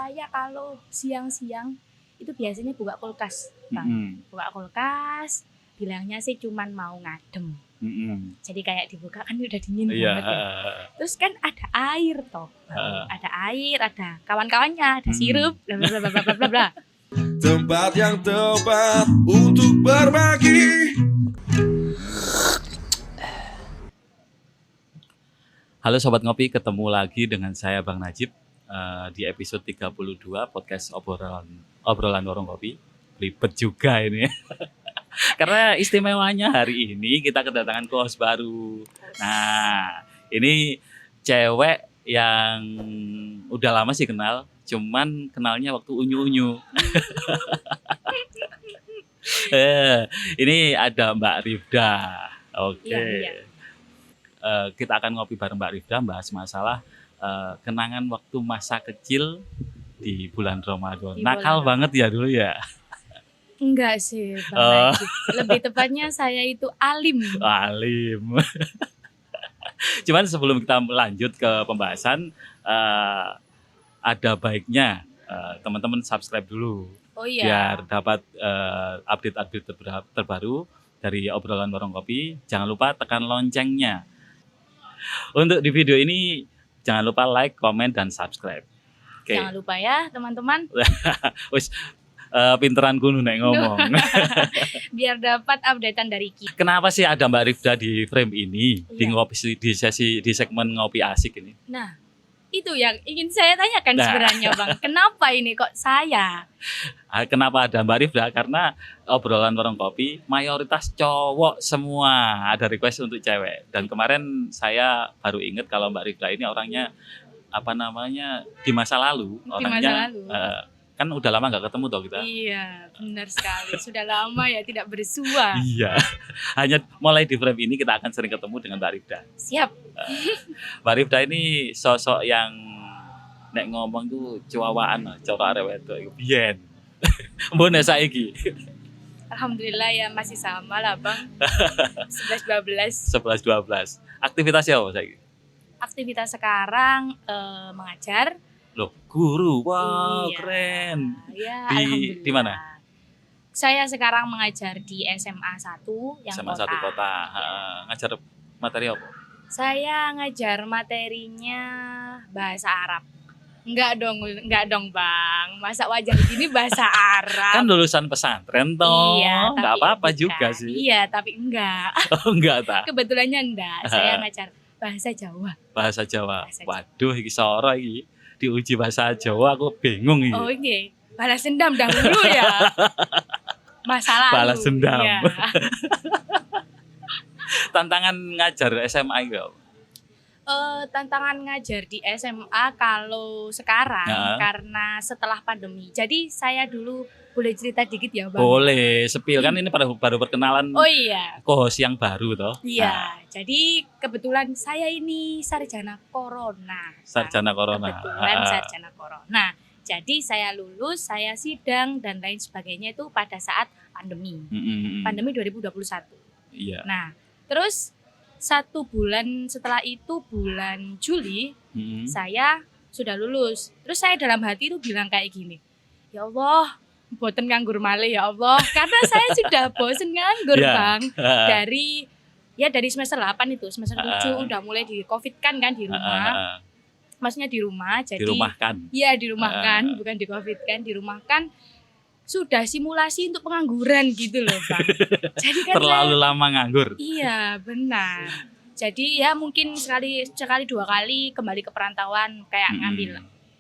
saya kalau siang-siang itu biasanya buka kulkas, Bang. Buka kulkas, bilangnya sih cuman mau ngadem. Jadi kayak dibuka kan udah dingin banget ya. Terus kan ada air toh, ada air, ada kawan-kawannya, ada sirup, bla bla bla bla bla bla. Tempat yang tepat untuk berbagi. Halo Sobat Ngopi, ketemu lagi dengan saya Bang Najib di episode 32 podcast obrolan warung kopi. Ribet juga ini. Karena istimewanya hari ini kita kedatangan co-host baru. Nah, ini cewek yang udah lama sih kenal, cuman kenalnya waktu unyu-unyu. Ini ada Mbak Rifda. Oke. Iya. Kita akan ngopi bareng Mbak Rifda, bahas masalah kenangan waktu masa kecil di bulan Ramadan. Nakal banget ya dulu ya. Enggak sih, Bang Najib. Lebih tepatnya saya itu alim. Alim. Cuman sebelum kita lanjut ke pembahasan, ada baiknya teman-teman subscribe dulu. Oh iya. Biar dapat update-update terbaru dari obrolan warung kopi. Jangan lupa tekan loncengnya. Untuk di video ini jangan lupa like, komen, dan subscribe. Okay. Jangan lupa ya teman-teman. Wis pinteran kuno nek ngomong. Biar dapat updatean dari kita. Kenapa sih ada Mbak Rifda di frame ini, di ngopi di segmen ngopi asik ini? Nah, itu yang ingin saya tanyakan sebenarnya Bang. Kenapa ini kok saya? Kenapa ada Mbak Rifda? Karena obrolan warung kopi mayoritas cowok semua, ada request untuk cewek. Dan kemarin saya baru ingat kalau Mbak Rifda ini orangnya di masa lalu. Orangnya, kan udah lama nggak ketemu toh kita. Iya, benar sekali. Sudah lama ya tidak bersua. Iya. Hanya mulai di frame ini kita akan sering ketemu dengan Mbak Rifda. Siap. Mbak Rifda ini sosok yang nek ngomong tuh cuawaan, cara arek wedok iku biyen. Mbone saiki. Alhamdulillah ya masih sama lah Bang. 11-12. Aktivitasnya apa saiki? Aktivitas sekarang mengajar. Loh, guru. Wow, iya, keren. Ya, di mana? Saya sekarang mengajar di SMA 1 yang SMA kota. 1 kota. Ngajar materi apa? Saya ngajar materinya bahasa Arab. Enggak dong Bang. Masa wajar gini bahasa Arab. Kan lulusan pesantren toh. Iya, enggak apa-apa juga sih. Iya, tapi enggak. Oh, enggak ta. Kebetulannya enggak. Saya ngajar bahasa Jawa. Bahasa Jawa. Waduh, iki sora iki. Diuji bahasa Jawa aku bingung ini. Oh iya, balas dendam dahulu ya. Masa lalu. Balas dendam. Ya. Tantangan ngajar SMA enggak? Tantangan ngajar di SMA kalau sekarang karena setelah pandemi. Jadi saya dulu boleh cerita dikit ya Bang? Boleh, sepil kan ini baru perkenalan. Oh iya. Co-host yang baru toh. Iya, jadi kebetulan saya ini sarjana corona. Sarjana corona. Kebetulan sarjana corona. Jadi saya lulus, saya sidang dan lain sebagainya itu pada saat pandemi. Pandemi 2021. Iya. Nah, terus 1 bulan setelah itu bulan Juli saya sudah lulus. Terus saya dalam hati itu bilang kayak gini, ya Allah, boten nganggur malih ya Allah, karena saya sudah bosen nganggur Bang. Dari semester 8 itu, semester 7 udah mulai di Covid kan di rumah. Maksudnya di rumah, jadi dirumahkan. Iya, dirumahkan, bukan di Covid kan, dirumahkan. Sudah simulasi untuk pengangguran gitu loh Bang. Jadi kan terlalu lama nganggur. Iya, benar. Jadi ya mungkin sekali 2 kali kembali ke perantauan kayak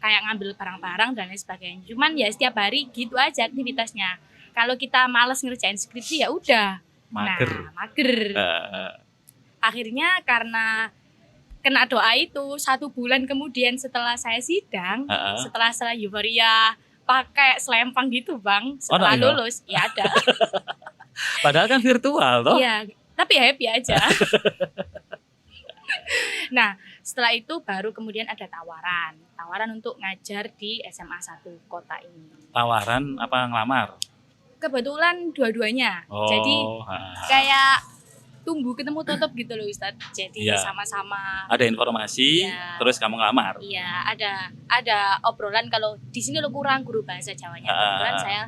ngambil barang-barang dan lain sebagainya. Cuman ya setiap hari gitu aja aktivitasnya. Kalau kita malas ngerjain skripsi ya udah mager. Akhirnya karena kena doa itu 1 bulan kemudian setelah saya sidang, setelah euforia pakai selempang gitu Bang, setelah lulus ya ada. Padahal kan virtual toh. Iya, tapi happy aja. Nah, setelah itu baru kemudian ada tawaran untuk ngajar di SMA 1 kota ini. Tawaran apa ngelamar? Kebetulan dua-duanya. Jadi kayak tumbuh ketemu tutup gitu loh Ustadz. Jadi Iya. sama-sama. Ada informasi, Iya. terus kamu ngelamar. Iya, ada obrolan kalau di sini lo kurang guru bahasa Jawanya. Kebetulan saya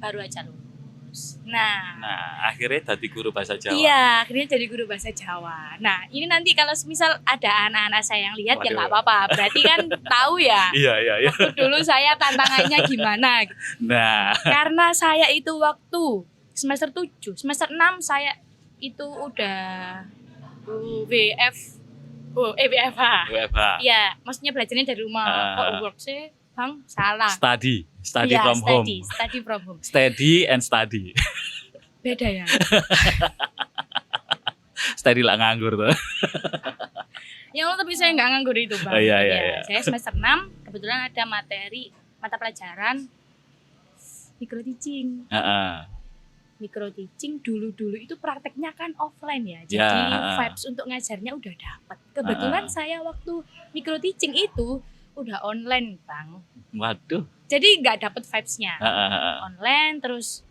baru aja lulus. Nah, Akhirnya jadi guru bahasa Jawa. iya, akhirnya jadi guru bahasa Jawa. Nah, ini nanti kalau misal ada anak-anak saya yang lihat ya Waduh. nggak apa-apa. Berarti kan tahu ya. Iya. Waktu dulu saya tantangannya gimana. Nah, Karena saya itu waktu semester 7, semester 6 saya itu udah WFH. WFH. Iya, maksudnya belajarnya dari rumah. Kok work sih, Bang? Salah. Study Iya, from home. study from home. Study and study. Beda ya. Study lah nganggur tuh. Ya Allah, tapi saya nggak nganggur itu, Bang. Oh, iya. Saya semester 6, kebetulan ada mata pelajaran micro teaching. Micro teaching dulu itu prakteknya kan offline ya. Jadi vibes untuk ngajarnya udah dapat. Kebetulan saya waktu micro teaching itu udah online, Bang. Waduh. Jadi nggak dapet vibes-nya. Online terus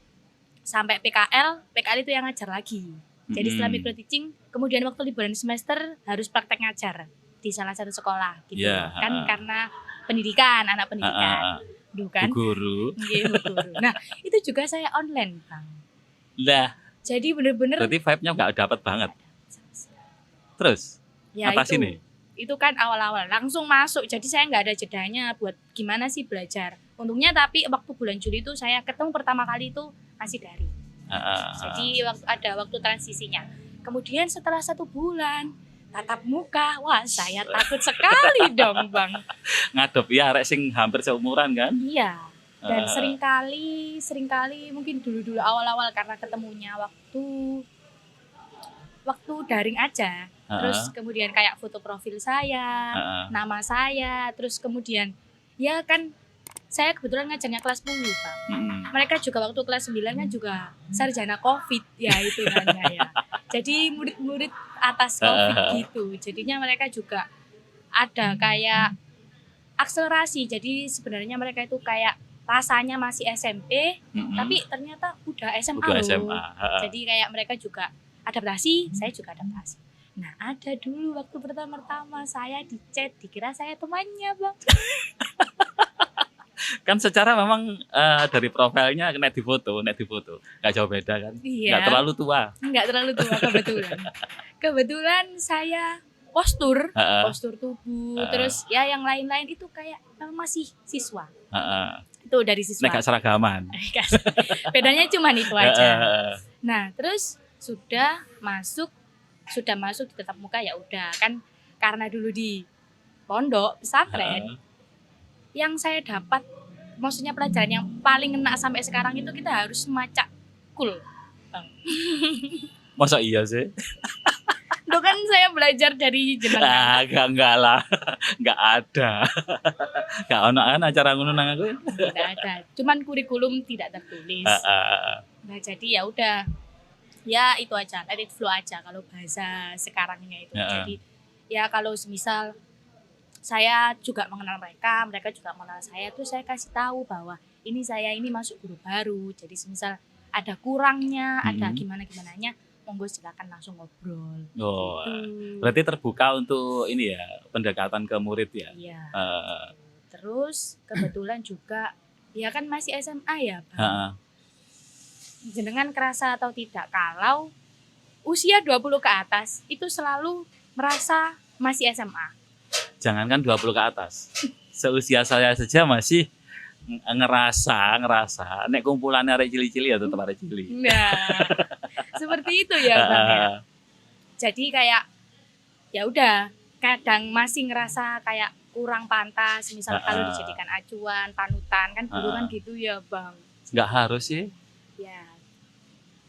sampai PKL itu yang ngajar lagi. Jadi setelah micro teaching, kemudian waktu liburan semester harus praktek ngajar di salah satu sekolah gitu. Kan karena pendidikan, anak pendidikan. Duh kan? Guru. Iya, guru. Nah, itu juga saya online, Bang. Lah, jadi bener-bener berarti vibe-nya nggak dapat banget. Terus, ya atasi nih. Itu kan awal-awal langsung masuk, jadi saya nggak ada jedanya buat gimana sih belajar. Untungnya tapi waktu bulan Juli itu saya ketemu pertama kali itu masih daring. Jadi ada waktu transisinya. Kemudian setelah 1 bulan tatap muka, wah saya takut sekali dong, Bang. Ngadep ya arek sing hampir seumuran kan? Iya. Dan seringkali mungkin dulu awal-awal karena ketemunya waktu daring aja. Terus kemudian kayak foto profil saya, nama saya, terus kemudian ya kan saya kebetulan ngajarnya kelas 10, Bang. Mereka juga waktu kelas 9 kan juga sarjana Covid ya itu kan ya. Jadi murid-murid atas Covid gitu. Jadinya mereka juga ada kayak akselerasi. Jadi sebenarnya mereka itu kayak rasanya masih SMP, tapi ternyata udah SMA loh. Jadi kayak mereka juga adaptasi, saya juga adaptasi. Nah, ada dulu waktu pertama-tama saya di chat, dikira saya temannya, Bang. Kan secara memang dari profilnya net di foto, nggak jauh beda kan? Iya. Nggak terlalu tua. Nggak terlalu tua kebetulan. Kebetulan saya postur tubuh, terus ya yang lain-lain itu kayak masih siswa. Itu dari siswa. Nggak seragaman. Bedanya cuma itu aja. Nah, terus sudah masuk di tatap muka ya udah kan karena dulu di pondok pesantren yang saya dapat maksudnya pelajaran yang paling ngena sampai sekarang itu kita harus maca kul. Masa iya sih? Itu kan saya belajar dari jenengan. Enggak lah. Enggak ada. Enggak ono kan acara ngono nang aku. Enggak ada. Cuman kurikulum tidak tertulis. Nah, jadi ya udah. Ya itu aja, let it flow aja kalau bahasa sekarangnya itu. Jadi ya kalau semisal saya juga mengenal mereka juga mengenal saya, terus saya kasih tahu bahwa ini saya ini masuk guru baru. Jadi semisal ada kurangnya, ada gimana-gimananya, monggo silakan langsung ngobrol. Oh, gitu. Berarti terbuka untuk ini ya, pendekatan ke murid ya. Iya. Terus kebetulan juga ya kan masih SMA ya, Bang. Jenengan kerasa atau tidak kalau usia 20 ke atas itu selalu merasa masih SMA. Jangankan 20 ke atas. Seusia saya saja masih ngerasa nek kumpulannya arek cili-cili ya tetap arek cili. Nah, seperti itu ya, Bang ya. Jadi kayak ya udah, kadang masih ngerasa kayak kurang pantas misal kalau dijadikan acuan, panutan kan dulu kan gitu ya, Bang. Enggak harus sih. Ya.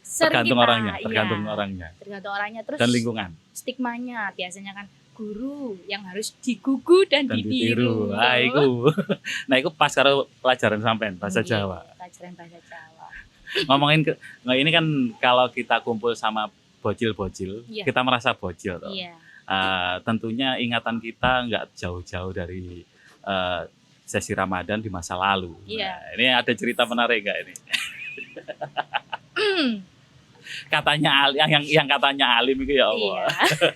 Tergantung orangnya. Tergantung orangnya terus dan lingkungan. Stigmanya biasanya kan guru yang harus digugu dan ditiru. Nah, itu pas karo pelajaran sampean bahasa Jawa. Pelajaran bahasa Jawa. Ini kan kalau kita kumpul sama bocil-bocil, kita merasa bocil toh. Iya. Tentunya ingatan kita nggak jauh-jauh dari sesi Ramadan di masa lalu. Iya. Nah, ini ada cerita menarik nggak ini? Katanya yang katanya alim itu ya Allah. Iya.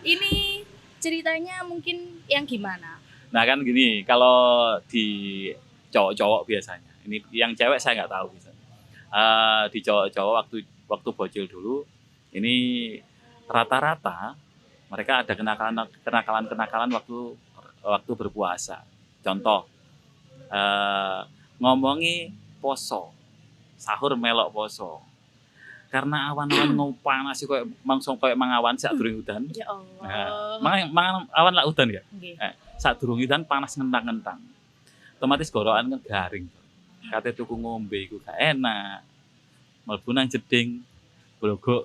Ini ceritanya mungkin yang gimana? Nah kan gini, kalau di cowok-cowok biasanya, ini yang cewek saya nggak tahu bisa. Di cowok-cowok waktu bocil dulu, ini rata-rata mereka ada kenakalan waktu berpuasa. Contoh, ngomongi poso, sahur melok poso. Karena awan-awan panas kayak langsung kayak mangawan sak durung udan. Ya Allah. Mangan awan lak udan ya. Nggih. Sak durung udan panas ngentang-ngentang. Otomatis gorokan kan garing. Kate tuku ngombe iku gak enak. Mlebu nang jeding glogok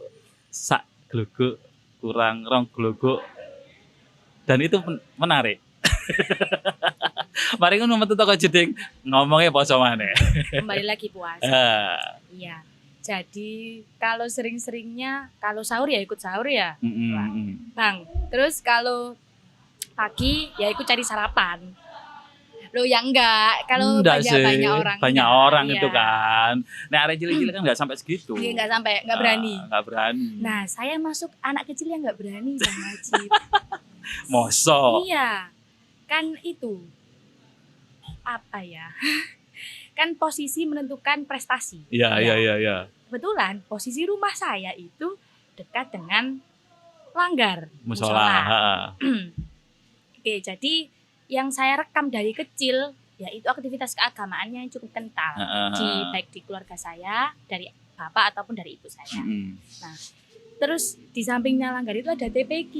sak glogok kurang rong glogok. Dan itu menarik. Mari ngono metu teko jeding ngomongnya poso maneh. Kembali lagi puasa. Iya. Jadi kalau sering-seringnya kalau sahur ya ikut sahur ya, Bang. Terus kalau pagi ya ikut cari sarapan. Loh ya enggak, kalau banyak orang. Banyak orang iya. itu kan. Nah, arek cilik-cilik kan enggak sampai segitu. Iya, enggak berani. Enggak berani. Nah, saya masuk anak kecil yang enggak berani Bang Najib. Mosok. Iya. Kan itu apa ya? Kan posisi menentukan prestasi. Iya. Kebetulan posisi rumah saya itu dekat dengan langgar musola. Oke, jadi yang saya rekam dari kecil yaitu aktivitas keagamaannya yang cukup kental baik di keluarga saya, dari bapak ataupun dari ibu saya. Nah, terus di sampingnya langgar itu ada TPQ.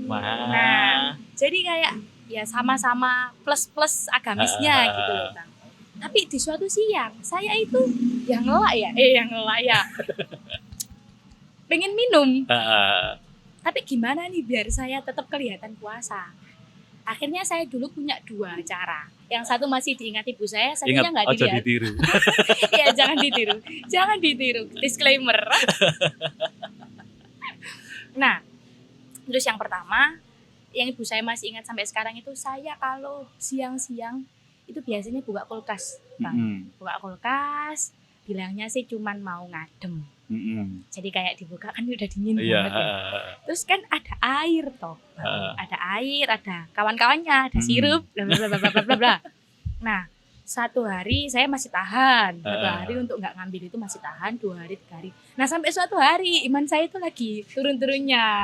Nah, jadi kayak ya sama-sama plus agamisnya gitu loh, Bang. Tapi di suatu siang saya itu yang ngelak ya. Pengen minum. Tapi gimana nih biar saya tetap kelihatan puasa? Akhirnya saya dulu punya 2 cara. Yang satu masih diingat ibu saya, satunya nggak dilihat. Ditiru. Ya jangan ditiru. Disclaimer. Nah, terus yang pertama, yang ibu saya masih ingat sampai sekarang itu saya kalau siang-siang itu biasanya buka kulkas, Bang. Buka kulkas, bilangnya sih cuman mau ngadem. Jadi kayak dibuka kan udah dingin banget ya. Terus kan ada air toh, ada air, ada kawan-kawannya, ada sirup, bla bla bla bla bla bla. Nah, 1 hari saya masih tahan, 1 hari untuk nggak ngambil itu masih tahan, 2 hari, 3 hari. Nah sampai suatu hari iman saya itu lagi turun-turunnya.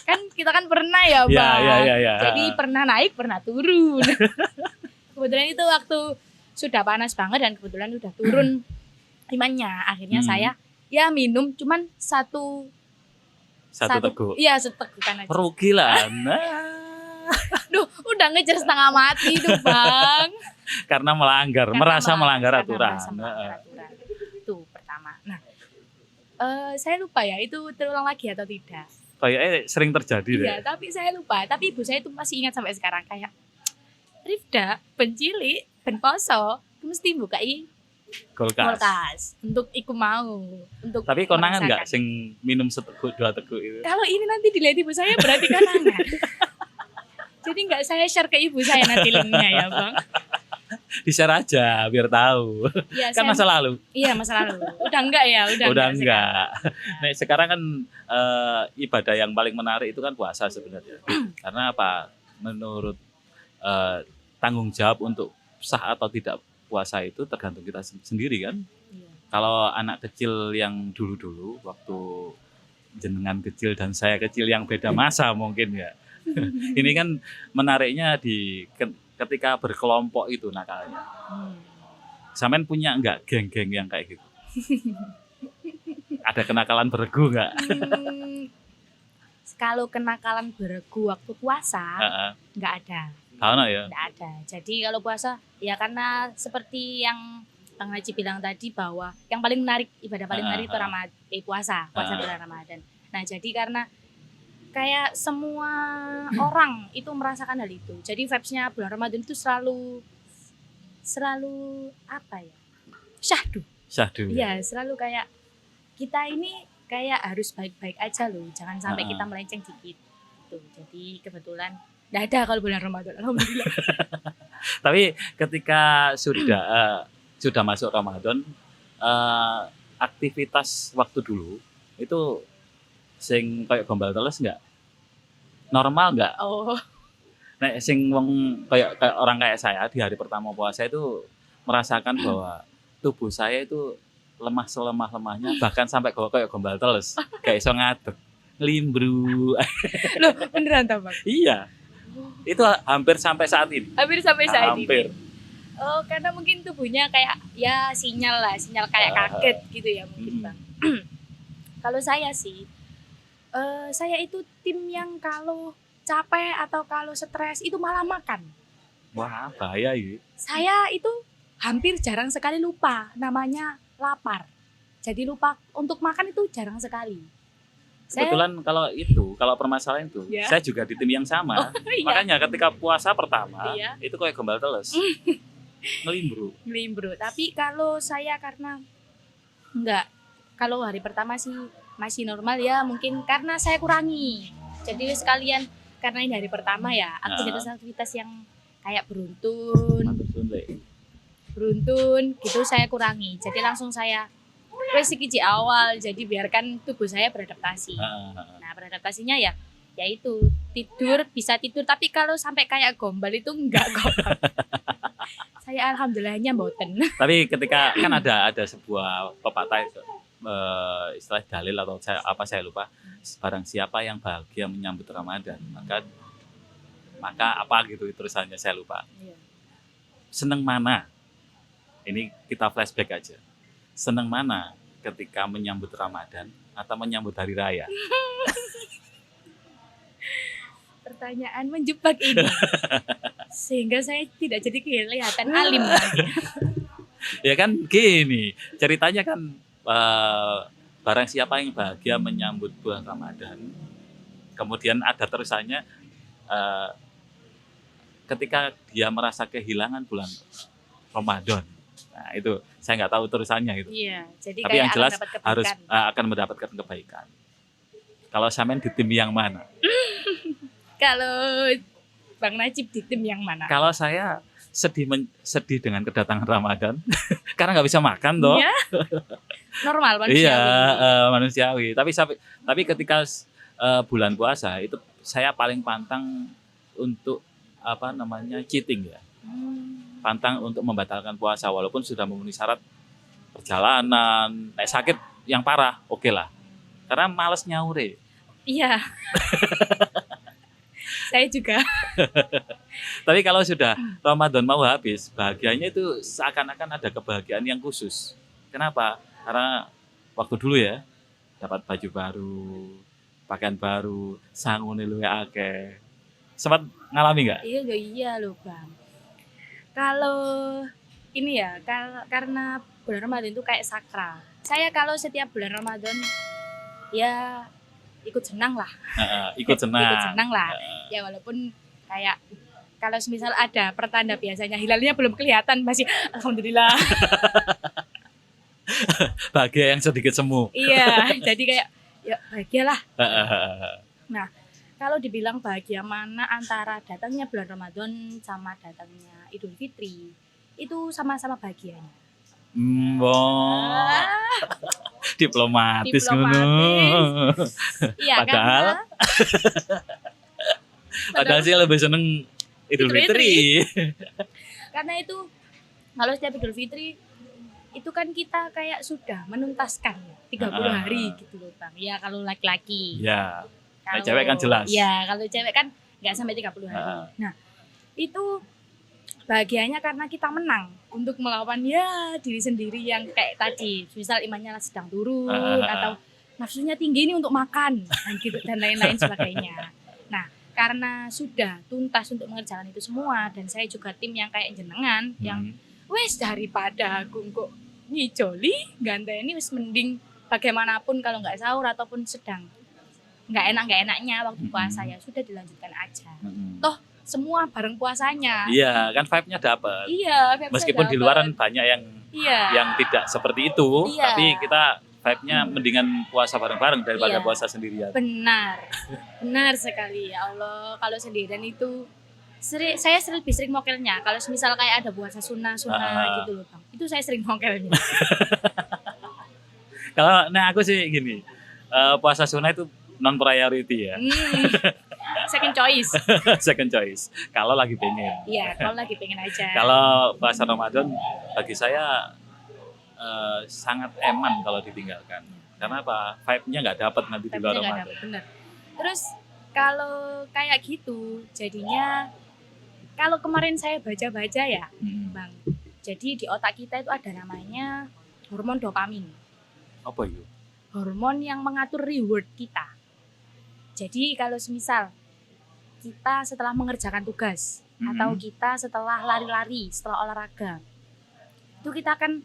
Kan kita kan pernah ya Bang. Ya. Jadi pernah naik, pernah turun. Kebetulan itu waktu sudah panas banget dan kebetulan udah turun imannya. Akhirnya saya ya minum cuman satu teguk. Iya, setegukan aja. Rugi lah. Duh, udah ngejar setengah mati tuh, Bang. Karena merasa melanggar aturan. Itu pertama. Nah, saya lupa ya itu terulang lagi atau tidak. Kayaknya sering terjadi deh. Iya, tapi saya lupa. Tapi ibu saya itu masih ingat sampai sekarang kayak Rifda, ben cilik, ben poso, mesti bukai kulkas untuk iku mau untuk. Tapi konangan enggak sing minum seteguk 2 teguk itu. Kalau ini nanti dilihat ibu saya berarti konangan. Jadi enggak saya share ke ibu saya nanti linknya ya Bang. Di-share aja biar tahu. Ya, kan masa lalu. Iya, masa lalu. Udah enggak ya, udah enggak. Nah, sekarang kan ibadah yang paling menarik itu kan puasa sebenarnya. Karena apa? Menurut tanggung jawab untuk sah atau tidak puasa itu tergantung kita sendiri kan. Iya. Kalau anak kecil yang dulu-dulu waktu jenengan kecil dan saya kecil yang beda masa mungkin ya. Ini kan menariknya di ketika berkelompok itu nakalnya. Sampean punya enggak geng-geng yang kayak gitu? Ada kenakalan beregu enggak? Kalau kenakalan beregu waktu puasa enggak ada. Ya? Enggak ada. Jadi kalau puasa ya karena seperti yang Bang Najib bilang tadi bahwa yang paling menarik, ibadah paling menarik itu puasa bulan Ramadan. Nah, jadi karena kayak semua orang itu merasakan hal itu. Jadi vibes-nya bulan Ramadan itu selalu apa ya? Syahdu. Iya, selalu kayak kita ini kayak harus baik-baik aja loh. Jangan sampai kita melenceng dikit. Tuh. Jadi kebetulan enggak ada kalau bulan Ramadan. Alhamdulillah. Tapi ketika sudah masuk Ramadan, aktivitas waktu dulu itu sing kayak gombal teles nggak? Normal nggak? Oh, Nek sing wong kayak orang kayak saya di hari pertama puasa itu merasakan bahwa tubuh saya itu lemah selemah-lemahnya, bahkan sampai kayak gombal teles, kayak iso ngadeg, ngelimbru. loh beneran toh Bang? Iya, itu hampir sampai saat ini. Hampir sampai saat Hampir. ini. Oh, karena mungkin tubuhnya kayak ya sinyal kayak kaget gitu ya mungkin Bang. Kalau saya sih, saya itu tim yang kalau capek atau kalau stres itu malah makan. Wah, bahaya ini. Saya itu hampir jarang sekali lupa namanya lapar. Jadi lupa untuk makan itu jarang sekali. Kebetulan kalau permasalahan itu, Ya. saya juga di tim yang sama. Iya, Makanya ketika puasa pertama, Iya. itu kayak gombal teles. Ngelimbru. ngelimbru. Tapi kalau saya karena enggak, kalau hari pertama sih masih normal ya, mungkin karena saya kurangi. Jadi sekalian karena ini hari pertama ya, aktivitas-aktivitas yang kayak beruntun gitu saya kurangi. Jadi langsung saya wes iki awal, jadi biarkan tubuh saya beradaptasi. Nah, beradaptasinya ya yaitu bisa tidur, tapi kalau sampai kayak gombal itu enggak kok. Saya alhamdulillahnya mboten. Tapi ketika kan ada sebuah pepatah itu, istilah dalil atau saya lupa, barang siapa yang bahagia menyambut Ramadan maka apa gitu terusannya saya lupa. Iya. Seneng mana? Ini kita flashback aja. Seneng mana ketika menyambut Ramadan atau menyambut hari raya? Pertanyaan menjebak ini. Sehingga saya tidak jadi kelihatan alim lagi. Ya kan gini, ceritanya kan barang siapa yang bahagia menyambut bulan Ramadan, kemudian ada terusannya ketika dia merasa kehilangan bulan Ramadan. Nah itu saya nggak tahu terusannya gitu. Iya, jadi Tapi kayak yang jelas akan dapat harus kebaikan. akan mendapatkan kebaikan. Kalau Samen di tim yang mana? Kalau Bang Najib di tim yang mana? Kalau saya sedih dengan kedatangan Ramadan karena nggak bisa makan toh. Iya. Normal manusiawi. Iya, manusiawi. Tapi ketika bulan puasa itu saya paling pantang untuk cheating ya. Pantang untuk membatalkan puasa walaupun sudah memenuhi syarat perjalanan, sakit yang parah, oke lah. Karena males nyaure. Iya. Saya juga. Tapi kalau sudah Ramadan mau habis, bahagianya itu seakan-akan ada kebahagiaan yang khusus. Kenapa? Karena waktu dulu ya, dapat baju baru, pakaian baru, sangune luwih akeh. Sempat ngalami nggak? Iya loh Bang. Kalau ini ya, karena bulan Ramadan itu kayak sakral. Saya kalau setiap bulan Ramadan ya ikut senang lah. Ikut senang. Ikut senang lah. Ya walaupun kayak kalau misal ada pertanda biasanya hilalnya belum kelihatan masih alhamdulillah. Bahagia yang sedikit semu. Iya, jadi kayak ya bahagialah. Nah, kalau dibilang bahagia mana antara datangnya bulan Ramadan sama datangnya Idul Fitri, itu sama-sama bahagianya. Diplomatis. Iya, padahal sih lebih seneng Idul Fitri. Karena itu kalau setiap Idul Fitri itu kan kita kayak sudah menuntaskan 30 hari gitu loh Bang. Ya kalau laki-laki. Ya. Kalau cewek kan jelas. Ya, kalau cewek kan nggak sampai 30 hari. Nah, itu bahagianya karena kita menang untuk melawan ya diri sendiri yang kayak tadi, misal imannya sedang turun atau nafsunya tinggi ini untuk makan dan gitu dan lain-lain sebagainya. Nah, karena sudah tuntas untuk mengerjakan itu semua dan saya juga tim yang kayak jenengan yang wes daripada aku kok ngijoli ganteni wis mending bagaimanapun kalau nggak sahur ataupun sedang nggak enaknya waktu puasa ya sudah dilanjutkan aja. Toh semua bareng puasanya. Iya, kan vibe-nya dapet. Iya, meskipun di luaran banyak yang tidak seperti itu, tapi kita vibe-nya mendingan puasa bareng-bareng daripada puasa sendirian. Benar sekali ya Allah. Kalau sendirian itu saya lebih sering mokelnya. Kalau misal kayak ada puasa sunnah gitu loh Bang. Itu saya sering mokelnya. Kalau aku sih gini, puasa sunnah itu non priority ya. Second choice. Second choice. Kalau lagi pengen. Iya, kalau lagi pengen aja. Kalau puasa Ramadan bagi saya sangat eman kalau ditinggalkan. Karena apa? Vibe-nya nggak dapat nanti di luar Ramadan. Bener. Terus kalau kayak gitu, jadinya kalau kemarin saya baca-baca ya, Bang. Jadi di otak kita itu ada namanya hormon dopamin. Apa itu? Hormon yang mengatur reward kita. Jadi kalau semisal kita setelah mengerjakan tugas atau kita setelah lari-lari, setelah olahraga, itu kita akan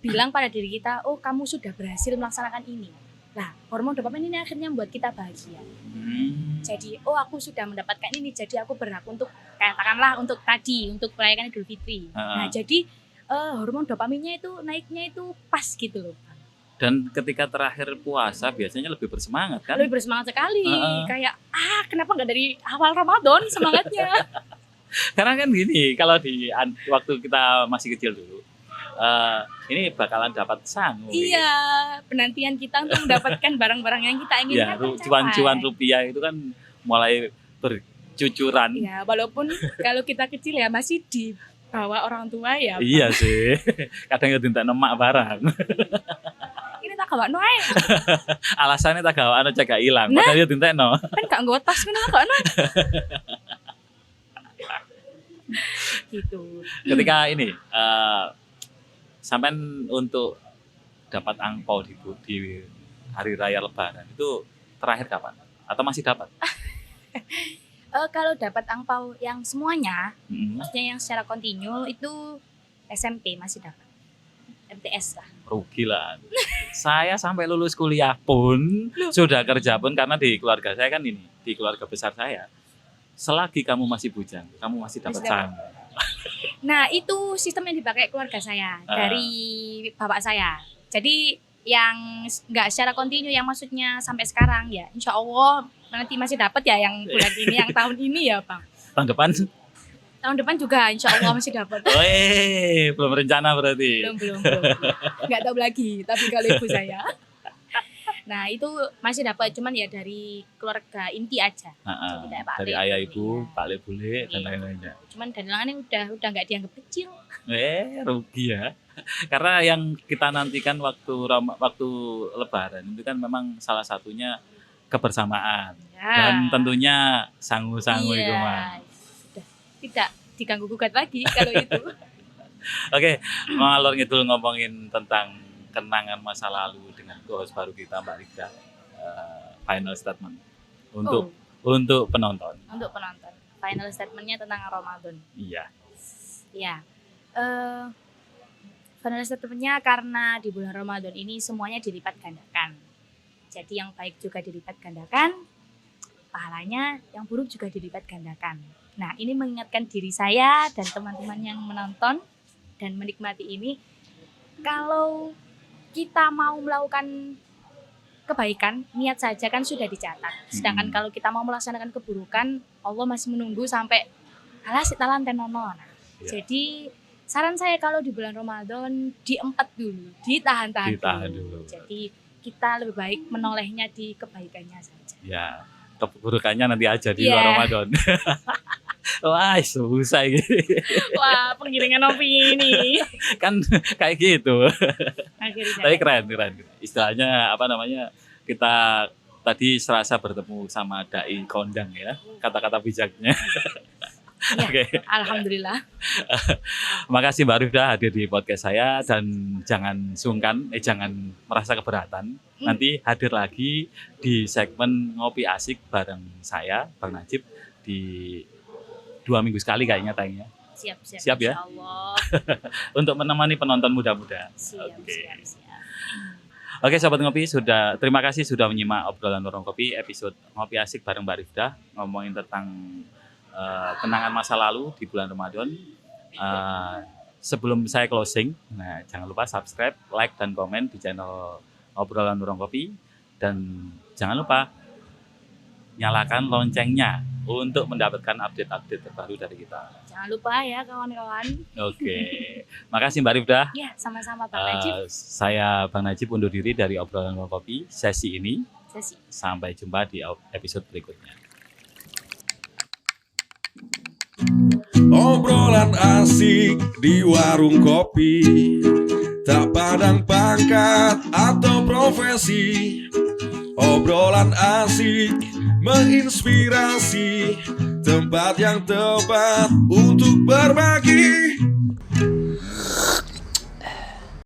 bilang pada diri kita, oh kamu sudah berhasil melaksanakan ini. Nah, hormon dopamin ini akhirnya membuat kita bahagia. Jadi, oh aku sudah mendapatkan ini, jadi aku berhak untuk, katakanlah untuk merayakan Idul Fitri. Nah, jadi hormon dopaminnya itu naiknya itu pas gitu loh. Dan ketika terakhir puasa biasanya lebih bersemangat kan? Lebih bersemangat sekali. Kayak, kenapa nggak dari awal Ramadan semangatnya? Karena kan gini, kalau di waktu kita masih kecil dulu, ini bakalan dapat sangu. Iya, penantian kita untuk mendapatkan barang-barang yang kita inginkan. Ya, cuan-cuan rupiah itu kan mulai bercucuran. Ya, walaupun kalau kita kecil ya masih dibawa orang tua ya. Iya sih, kadang ya tinta nemak barang. Ini tak gawa noe. Alasannya tak gawa anu cek gak hilang, padahal dia tinta no. Kan gak nggo tas kan gak no. Gitu. Ketika ini sampean untuk dapat angpau di hari raya Lebaran itu terakhir kapan? Atau masih dapat? Kalau dapat angpau yang semuanya, maksudnya yang secara kontinu itu SMP masih dapat. MTS lah. Rugi lah. Saya sampai lulus kuliah pun, sudah kerja pun, karena di keluarga saya kan ini, di keluarga besar saya, selagi kamu masih bujang, kamu masih dapat sangu. Nah, itu sistem yang dipakai keluarga saya dari bapak saya. Jadi yang nggak secara kontinu, yang maksudnya sampai sekarang ya, insya Allah nanti masih dapat ya yang bulan ini, yang tahun ini ya Bang. Tahun depan juga insya Allah masih dapat. Belum rencana berarti. Belum. Nggak tahu lagi, tapi kalau ibu saya. Nah itu masih dapat, cuman ya dari keluarga inti aja. Jadi dari ayah ibu, Pak Le Bule dan lain-lainnya. Cuman dan lainnya udah nggak dianggap kecil. Rugi ya. Karena yang kita nantikan waktu Lebaran itu kan memang salah satunya kebersamaan. Dan tentunya sangu-sangu itu mah. Tidak diganggu gugat lagi kalau itu. Oke, ngalor ngidul ngomongin tentang kenangan masa lalu dengan host baru kita Mbak Rifda. Final statement untuk penonton. Untuk penonton. Final statementnya tentang Ramadan. Iya. Ya. Final statementnya karena di bulan Ramadan ini semuanya dilipat gandakan. Jadi yang baik juga dilipat gandakan, pahalanya yang buruk juga dilipat gandakan. Nah, ini mengingatkan diri saya dan teman-teman yang menonton dan menikmati ini, kalau kita mau melakukan kebaikan, niat saja kan sudah dicatat. Sedangkan kalau kita mau melaksanakan keburukan, Allah masih menunggu sampai alas talan tenono. Nah, jadi saran saya kalau di bulan Ramadan diempat dulu, ditahan dulu. Jadi kita lebih baik menolehnya di kebaikannya saja. Ya, keburukannya nanti aja di luar Ramadan. Wah, susah gitu. Wah, penggiringan opini. Kan kayak gitu. Akhirnya. Tapi keren. Istilahnya apa namanya? Kita tadi serasa bertemu sama dai kondang ya. Kata-kata bijaknya. Ya, okay. Alhamdulillah. Makasih Mbak Rifda hadir di podcast saya, dan jangan sungkan, jangan merasa keberatan. Nanti hadir lagi di segmen Ngopi Asik bareng saya, Bang Najib, di 2 minggu sekali kayaknya tayangnya. Siap ya? Insyaallah. Untuk menemani penonton muda-muda. Siap. Oke, Sobat Ngopi, terima kasih sudah menyimak obrolan Warung Kopi episode Ngopi Asik bareng Mbak Rifda, ngomongin tentang kenangan masa lalu di bulan Ramadan. Sebelum saya closing, jangan lupa subscribe, like, dan komen di channel obrolan Warung Kopi, dan jangan lupa nyalakan loncengnya untuk mendapatkan update-update terbaru dari kita. Jangan lupa ya kawan-kawan. Oke, makasih Mbak Rifda. Ya, sama-sama Bang Najib. Saya Bang Najib undur diri dari obrolan warung kopi sesi ini. Sesi. Sampai jumpa di episode berikutnya. Obrolan asik di warung kopi, tak pandang pangkat atau profesi. Obrolan asik menginspirasi, tempat yang tepat untuk berbagi.